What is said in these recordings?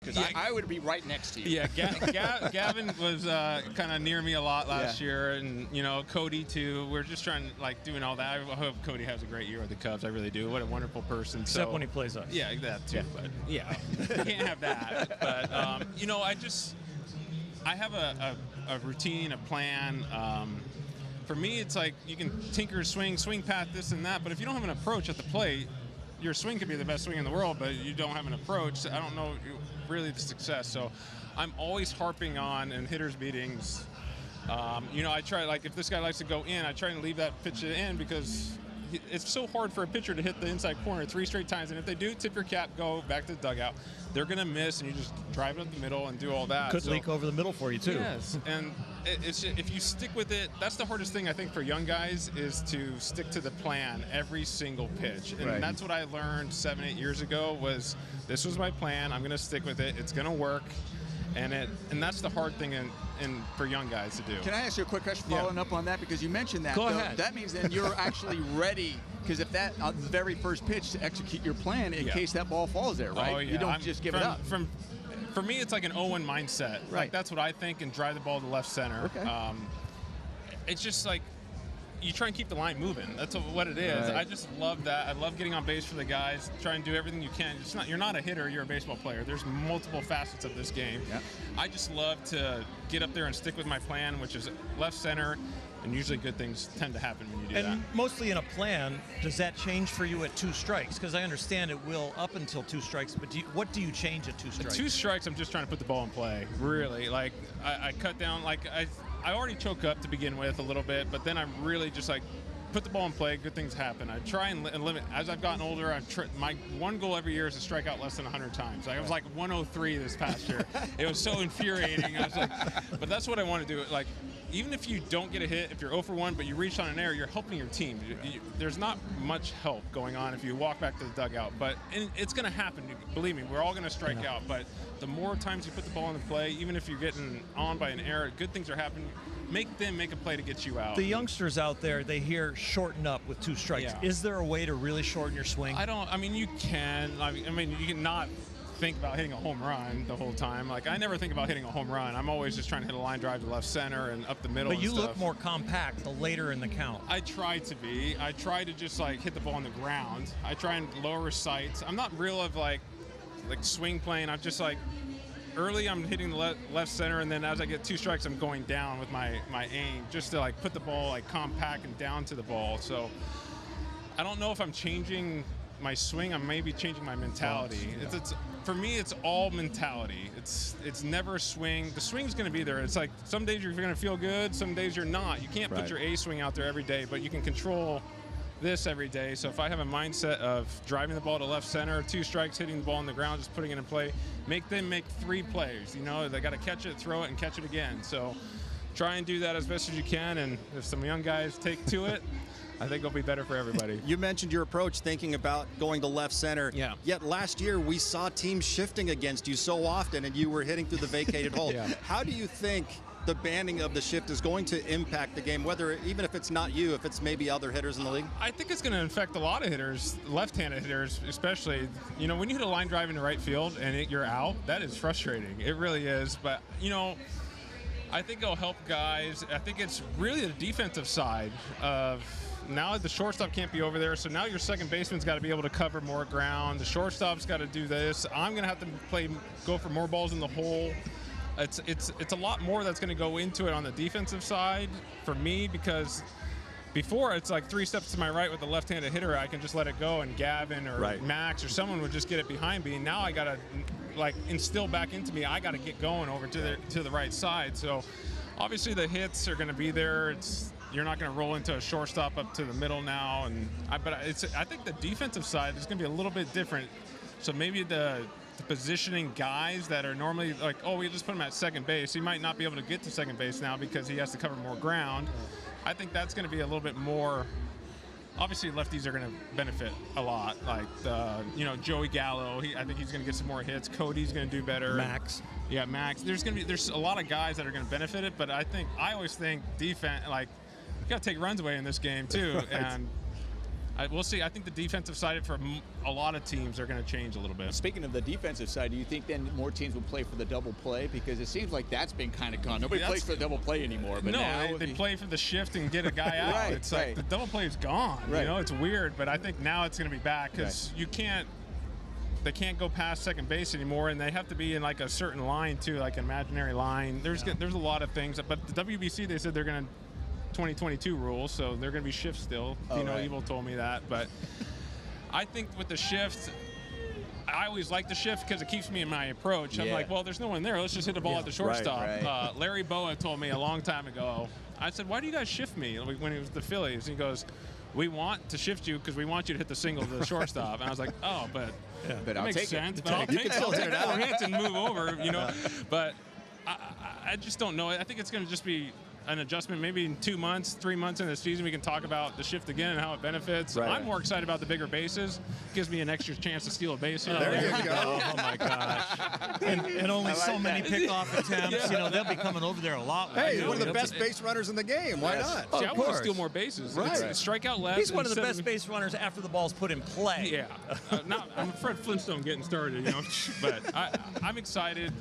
Because I would be right next to you. Yeah, Gavin was kind of near me a lot last year, and Cody too. We're just trying doing all that. I hope Cody has a great year with the Cubs. I really do. What a wonderful person. Except when he plays us. Yeah, that too. But can't have that. But I have a routine, a plan. For me, it's like you can tinker, swing path, this and that. But if you don't have an approach at the plate, your swing could be the best swing in the world, but you don't have an approach. I don't know really the success. So I'm always harping on in hitters meetings. I try, if this guy likes to go in, I try and leave that pitch in because it's so hard for a pitcher to hit the inside corner 3 straight times. And if they do, tip your cap, go back to the dugout. They're going to miss, and you just drive it up the middle and do all that. Could leak over the middle for you, too. Yes, and it's if you stick with it, that's the hardest thing, I think, for young guys is to stick to the plan every single pitch. And that's what I learned 7-8 years ago was this was my plan. I'm going to stick with it. It's going to work. And that's the hard thing for young guys to do. Can I ask you a quick question following up on that? Because you mentioned that. Go ahead. That means then you're actually ready. Because if that the very first pitch to execute your plan in case that ball falls there, right? Oh, yeah. You don't just give it up. For me, it's like an 0-1 mindset. Right. Like that's what I think, and drive the ball to left center. Okay. It's just like you try and keep the line moving. That's what it is. Right. I just love that. I love getting on base for the guys. Try and do everything you can. You're not a hitter. You're a baseball player. There's multiple facets of this game. Yeah. I just love to get up there and stick with my plan, which is left center. And usually good things tend to happen when you do that. And mostly in a plan, does that change for you at 2 strikes? Because I understand it will up until 2 strikes, but what do you change at 2 strikes? At 2 strikes, I'm just trying to put the ball in play, really. I cut down, I already choke up to begin with a little bit, but then I'm really just put the ball in play, good things happen. I try and limit. As I've gotten older, my one goal every year is to strike out less than 100 times. I was 103 this past year. It was so infuriating. I was but that's what I want to do. Even if you don't get a hit, if you're 0 for 1, but you reach on an error, you're helping your team. There's not much help going on if you walk back to the dugout, but it's going to happen. Believe me, we're all going to strike out, but the more times you put the ball in the play, even if you're getting on by an error, good things are happening. Make them make a play to get you out. The youngsters out there, they hear shorten up with 2 strikes. Yeah. Is there a way to really shorten your swing? You can. You can not think about hitting a home run the whole time. I never think about hitting a home run. I'm always just trying to hit a line drive to left center and up the middle. But you look more compact the later in the count. I try to be. I try to just hit the ball on the ground. I try and lower sights. I'm not real of swing playing. I'm just early I'm hitting the left center, and then as I get 2 strikes, I'm going down with my aim just to put the ball compact and down to the ball. So I don't know if I'm changing my swing. I'm maybe changing my mentality. Yeah. It's for me, it's all mentality. It's never swing. The swing's going to be there. It's some days you're going to feel good, some days you're not. You can't put your A swing out there every day, but you can control this every day. So if I have a mindset of driving the ball to left center, 2 strikes, hitting the ball on the ground, just putting it in play, make them make 3 plays. They got to catch it, throw it, and catch it again. So try and do that as best as you can. And if some young guys take to it, I think it'll be better for everybody. You mentioned your approach thinking about going to left center. Yeah. Yet last year we saw teams shifting against you so often, and you were hitting through the vacated hole. Yeah. How do you think the banning of the shift is going to impact the game, even if it's not you, if it's maybe other hitters in the league? I think it's going to affect a lot of hitters, left-handed hitters especially. When you hit a line drive into right field and you're out, that is frustrating. It really is. But, I think it'll help guys. I think it's really the defensive side of now the shortstop can't be over there, so now your second baseman's got to be able to cover more ground. The shortstop's got to do this. I'm going to have to go for more balls in the hole. It's a lot more that's going to go into it on the defensive side for me, because before it's 3 steps to my right with the left-handed hitter, I can just let it go, and Gavin or Max or someone would just get it behind me. Now I got to instill back into me. I got to get going over to the right side. So obviously the hits are going to be there. You're not going to roll into a shortstop up to the middle now, but I think the defensive side is going to be a little bit different. So maybe the positioning guys that are normally we just put him at second base. He might not be able to get to second base now because he has to cover more ground. I think that's going to be a little bit more. Obviously, lefties are going to benefit a lot. Joey Gallo. I think he's going to get some more hits. Cody's going to do better. Max. Yeah, Max. There's a lot of guys that are going to benefit it, but I always think defense. You got to take runs away in this game too, and we'll see. I think the defensive side for a lot of teams are going to change a little bit. Speaking of the defensive side, do you think then more teams will play for the double play? Because it seems like that's been kind of gone. Nobody plays for the double play anymore. But no, now they play for the shift and get a guy out. Right, it's like the double play is gone. Right. You know, it's weird, but I think now it's going to be back because they can't go past second base anymore, and they have to be in like a certain line too, like an imaginary line. There's a lot of things, but the WBC, they said they're going to 2022 rules, so they're going to be shifts still. Evil told me that, but I think with the shift, I always like the shift because it keeps me in my approach. I'm like, well, there's no one there. Let's just hit the ball at the shortstop. Right. Larry Boa told me a long time ago. I said, why do you guys shift me when it was the Phillies? And he goes, we want to shift you because we want you to hit the single to the shortstop. And I was like, oh, but but that I'll makes take sense. it. But I'll take 4 hits and move over, Yeah. But I just don't know. I think it's going to just be an adjustment. Maybe in 2 months, 3 months into the season, we can talk about the shift again and how it benefits. Right. I'm more excited about the bigger bases. Gives me an extra chance to steal a base. There you go. Oh my gosh! And only so many pickoff attempts. You know, they'll be coming over there a lot. Hey, one of the best base runners in the game. Why not? See, I Of want to course. steal more bases. Right. It's strike out less. He's one of the instead best base runners after the ball's put in play. Yeah. I'm Fred Flintstone getting started, But I'm excited.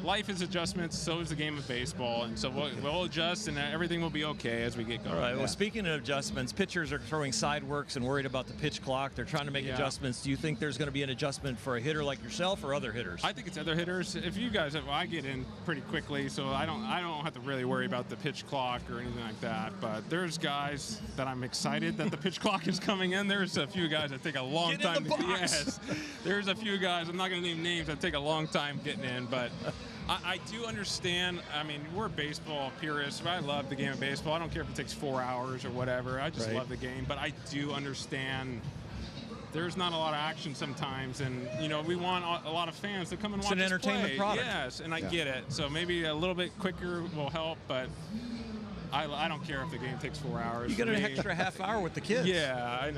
Life is adjustments, so is the game of baseball, and so we'll adjust, and everything will be okay as we get going. All right. Well, speaking of adjustments, pitchers are throwing side works and worried about the pitch clock. They're trying to make adjustments. Do you think there's going to be an adjustment for a hitter like yourself or other hitters? I think it's other hitters. If you guys, I get in pretty quickly, so I don't have to really worry about the pitch clock or anything like that. But there's guys that I'm excited that the pitch clock is coming in. There's a few guys that take a long Get time. in the box. Yes, there's a few guys. I'm not going to name names that take a long time getting in, but. I do understand. I mean, we're baseball purists. I love the game of baseball. I don't care if it takes 4 hours or whatever. I just love the game. But I do understand there's not a lot of action sometimes. And, we want a lot of fans to come and watch us an entertainment play. product. Yes, and I get it. So maybe a little bit quicker will help. But I don't care if the game takes 4 hours. You get an extra half hour with the kids. Yeah, I know.